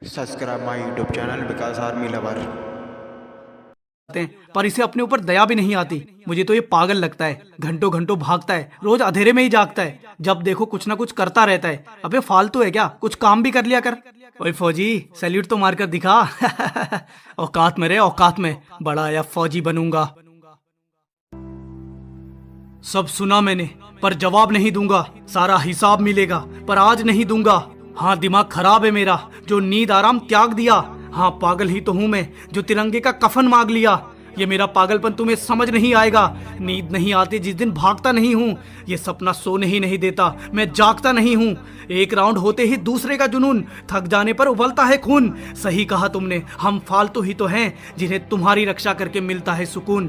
Subscribe my YouTube channel Vikas army lover. पर इसे अपने ऊपर दया भी नहीं आती। मुझे तो ये पागल लगता है, घंटों घंटों भागता है, रोज अंधेरे में ही जागता है, जब देखो कुछ ना कुछ करता रहता है। अबे फालतू है क्या, कुछ काम भी कर लिया कर। ओए फौजी, सैल्यूट तो मारकर दिखा। औकात में रे, औकात में। बड़ा आया फौजी बनूंगा। सब सुना मैंने, पर जवाब नहीं दूंगा। सारा हिसाब मिलेगा, पर आज नहीं दूंगा। हाँ, दिमाग खराब है मेरा, जो नींद आराम त्याग दिया। हाँ, पागल ही तो हूँ मैं, जो तिरंगे का कफन मांग लिया। ये मेरा पागलपन तुम्हें समझ नहीं आएगा। नींद नहीं आती जिस दिन भागता नहीं हूँ। ये सपना सोने ही नहीं देता, मैं जागता नहीं हूँ। एक राउंड होते ही दूसरे का जुनून, थक जाने पर उबलता है खून। सही कहा तुमने, हम फालतू ही तो हैं जिन्हें तुम्हारी रक्षा करके मिलता है सुकून।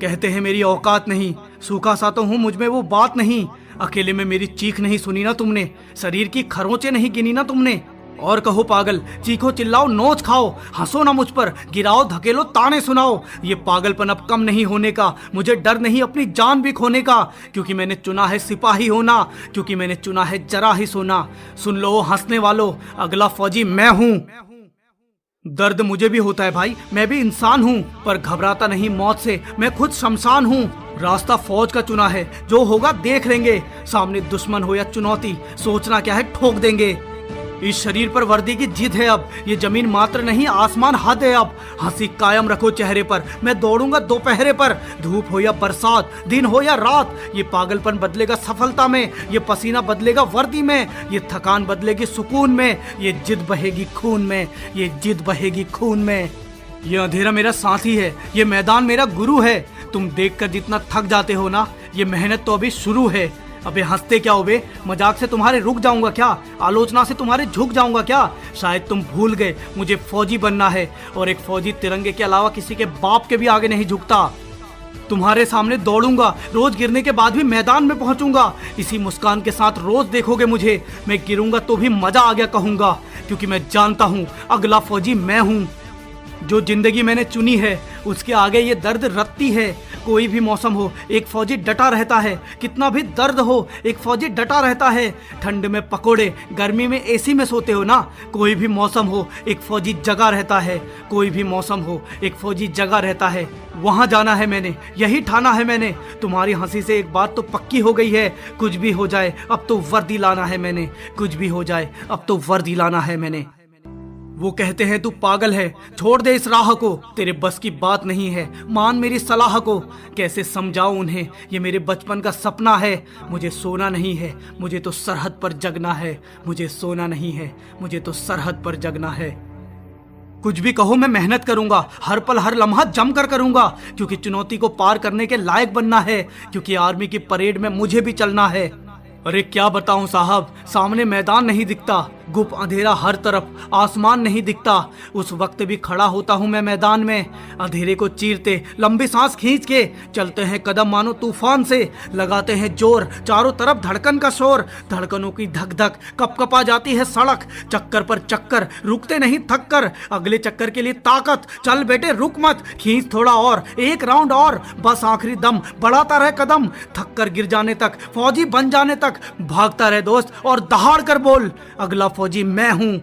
कहते हैं मेरी औकात नहीं, सूखा सा तो हूँ, मुझ में वो बात नहीं। अकेले में मेरी चीख नहीं सुनी ना तुमने, शरीर की खरोंचे नहीं गिनी ना तुमने। और कहो पागल, चीखो चिल्लाओ नोच खाओ, हंसो ना मुझ पर, गिराओ धकेलो ताने सुनाओ। ये पागलपन अब कम नहीं होने का, मुझे डर नहीं अपनी जान भी खोने का। क्योंकि मैंने चुना है सिपाही होना, क्योंकि मैंने चुना है जरा ही सोना। सुन लो हंसने वालों, अगला फौजी मैं हूँ। दर्द मुझे भी होता है भाई, मैं भी इंसान हूँ, पर घबराता नहीं मौत से, मैं खुद शमशान हूँ। रास्ता फौज का चुना है, जो होगा देख लेंगे। सामने दुश्मन हो या चुनौती, सोचना क्या है ठोक देंगे। इस शरीर पर वर्दी की जिद है अब, ये जमीन मात्र नहीं आसमान हद है अब। हंसी कायम रखो चेहरे पर, मैं दौड़ूंगा दोपहरे पर। धूप हो या बरसात, दिन हो या रात, ये पागलपन बदलेगा सफलता में, ये पसीना बदलेगा वर्दी में, ये थकान बदलेगी सुकून में, ये जिद बहेगी खून में, ये जिद बहेगी खून में। ये अंधेरा मेरा साथी है, ये मैदान मेरा गुरु है। तुम देखकर जितना थक जाते हो ना, ये मेहनत तो अभी शुरू है। अबे हंसते क्या हो बे, मजाक से तुम्हारे रुक जाऊंगा क्या, आलोचना से तुम्हारे झुक जाऊंगा क्या। शायद तुम भूल गए मुझे फौजी बनना है, और एक फौजी तिरंगे के अलावा किसी के बाप के भी आगे नहीं झुकता। तुम्हारे सामने दौड़ूंगा, रोज गिरने के बाद भी मैदान में पहुंचूंगा। इसी मुस्कान के साथ रोज देखोगे मुझे, मैं गिरूंगा तो भी मजा आ गया कहूंगा। क्योंकि मैं जानता हूं अगला फौजी मैं हूं। जो जिंदगी मैंने चुनी है उसके आगे ये दर्द रत्ती है। कोई भी मौसम हो एक फौजी डटा रहता है, कितना भी दर्द हो एक फौजी डटा रहता है। ठंड में पकोड़े, गर्मी में एसी में सोते हो ना, कोई भी मौसम हो एक फौजी जगा रहता है। कोई भी मौसम हो एक फौजी जगा रहता है। वहां जाना है मैंने, यही ठाना है मैंने। तुम्हारी हंसी से एक बात तो पक्की हो गई है, कुछ भी हो जाए अब तो वर्दी लाना है मैंने। कुछ भी हो जाए अब तो वर्दी लाना है मैंने। वो कहते हैं तू पागल है, छोड़ दे इस राह को, तेरे बस की बात नहीं है, मान मेरी सलाह को। कैसे समझाऊं उन्हें, ये मेरे बचपन का सपना है। मुझे सोना नहीं है, मुझे तो सरहद पर जगना है। मुझे सोना नहीं है, मुझे तो सरहद पर जगना है। कुछ भी कहो मैं मेहनत करूंगा, हर पल हर लम्हा जमकर करूंगा। क्योंकि चुनौती को पार करने के लायक बनना है, क्योंकि आर्मी की परेड में मुझे भी चलना है। अरे क्या बताऊं साहब, सामने मैदान नहीं दिखता, गुप अंधेरा हर तरफ, आसमान नहीं दिखता। उस वक्त भी खड़ा होता हूं मैं मैदान में, अंधेरे को चीरते लंबी सांस खींच के। चलते हैं कदम मानो तूफान से, लगाते हैं जोर, चारों तरफ धड़कन का शोर। धड़कनों की धक धक कपकपा जाती है सड़क, चक्कर पर चक्कर, रुकते नहीं थक कर। अगले चक्कर के लिए ताकत, चल बेटे रुक मत, खींच थोड़ा और, एक राउंड और, बस आखिरी दम, बढ़ाता रहे कदम। थक कर गिर जाने तक, फौजी बन जाने तक, भागता रहे दोस्त और दहाड़ कर बोल, अगला फौजी मैं हूं।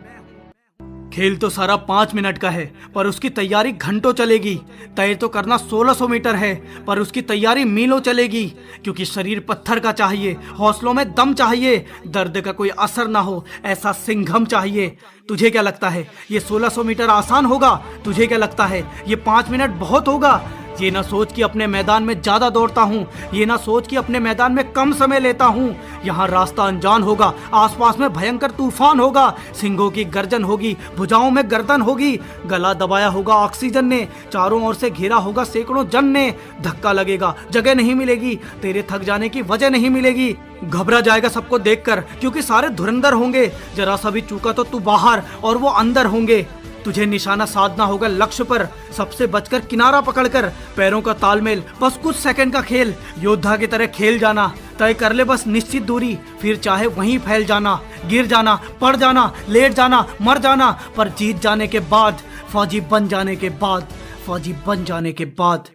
खेल तो सारा 5 मिनट का है, पर उसकी तैयारी घंटों चलेगी। तय तो करना 1600 मीटर है, पर उसकी तैयारी मीलों चलेगी। क्योंकि शरीर पत्थर का चाहिए, हौसलों में दम चाहिए, दर्द का कोई असर ना हो ऐसा सिंघम चाहिए। तुझे क्या लगता है ये 1600 मीटर आसान होगा? तुझे क्या लगता है ये 5 मिनट बहुत होगा? ये ना सोच कि अपने मैदान में ज्यादा दौड़ता हूँ, ये ना सोच कि अपने मैदान में कम समय लेता हूँ। यहाँ रास्ता अनजान होगा, आसपास में भयंकर तूफान होगा, सिंगों की गर्जन होगी, भुजाओं में गर्दन होगी, गला दबाया होगा ऑक्सीजन ने, चारों ओर से घेरा होगा सैकड़ों जन ने। धक्का लगेगा, जगह नहीं मिलेगी, तेरे थक जाने की वजह नहीं मिलेगी। घबरा जाएगा सबको देखकर, क्योंकि सारे धुरंधर होंगे। जरा सा भी चूका तो तू बाहर और वो अंदर होंगे। तुझे निशाना साधना होगा लक्ष्य पर, सबसे बचकर किनारा पकड़कर। पैरों का तालमेल, बस कुछ सेकंड का खेल, योद्धा की तरह खेल जाना। तय कर ले बस निश्चित दूरी, फिर चाहे वहीं फैल जाना, गिर जाना, पड़ जाना, लेट जाना, मर जाना, पर जीत जाने के बाद, फौजी बन जाने के बाद, फौजी बन जाने के बाद।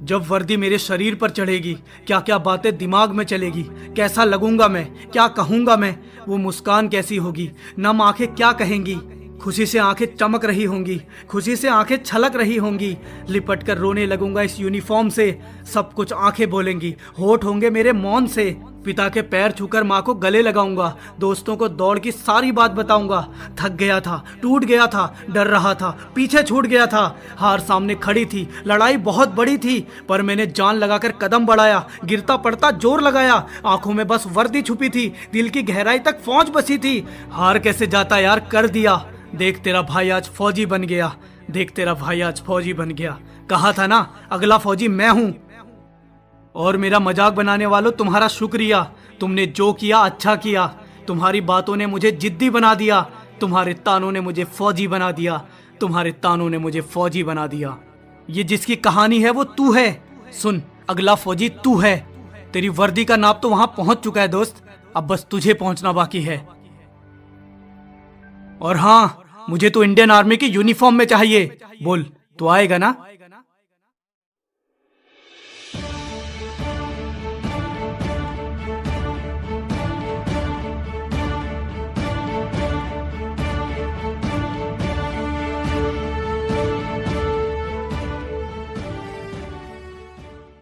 जब वर्दी मेरे शरीर पर चढ़ेगी क्या क्या बातें दिमाग में चलेगी, कैसा लगूंगा मैं, क्या कहूंगा मैं, वो मुस्कान कैसी होगी, नम आंखें क्या कहेंगी, खुशी से आंखें चमक रही होंगी, खुशी से आंखें छलक रही होंगी, लिपट कर रोने लगूंगा इस यूनिफॉर्म से, सब कुछ आंखें बोलेंगी, होठ होंगे मेरे मौन से, पिता के पैर छूकर माँ को गले लगाऊंगा, दोस्तों को दौड़ की सारी बात बताऊंगा, थक गया था, टूट गया था, डर रहा था, पीछे छूट गया था, हार सामने खड़ी थी, लड़ाई बहुत बड़ी थी, पर मैंने जान लगाकर कदम बढ़ाया, गिरता पड़ता जोर लगाया, आंखों में बस वर्दी छुपी थी, दिल की गहराई तक फौज बसी थी, हार कैसे जाता यार कर दिया, देख तेरा भाई आज फौजी बन गया, देख तेरा भाई आज फौजी बन गया, कहा था ना अगला फौजी मैं हूं। और मेरा मजाक बनाने वालों तुम्हारा शुक्रिया, तुमने जो किया अच्छा किया, तुम्हारी बातों ने मुझे जिद्दी बना दिया, तुम्हारे तानों ने मुझे फौजी बना दिया, तुम्हारे तानों ने मुझे फौजी बना दिया। ये जिसकी कहानी है वो तू है, सुन अगला फौजी तू है, तेरी वर्दी का नाप तो वहां पहुंच चुका है दोस्त, अब बस तुझे पहुंचना बाकी है। और हाँ, मुझे तो इंडियन आर्मी की यूनिफॉर्म में चाहिए, बोल तू आएगा ना?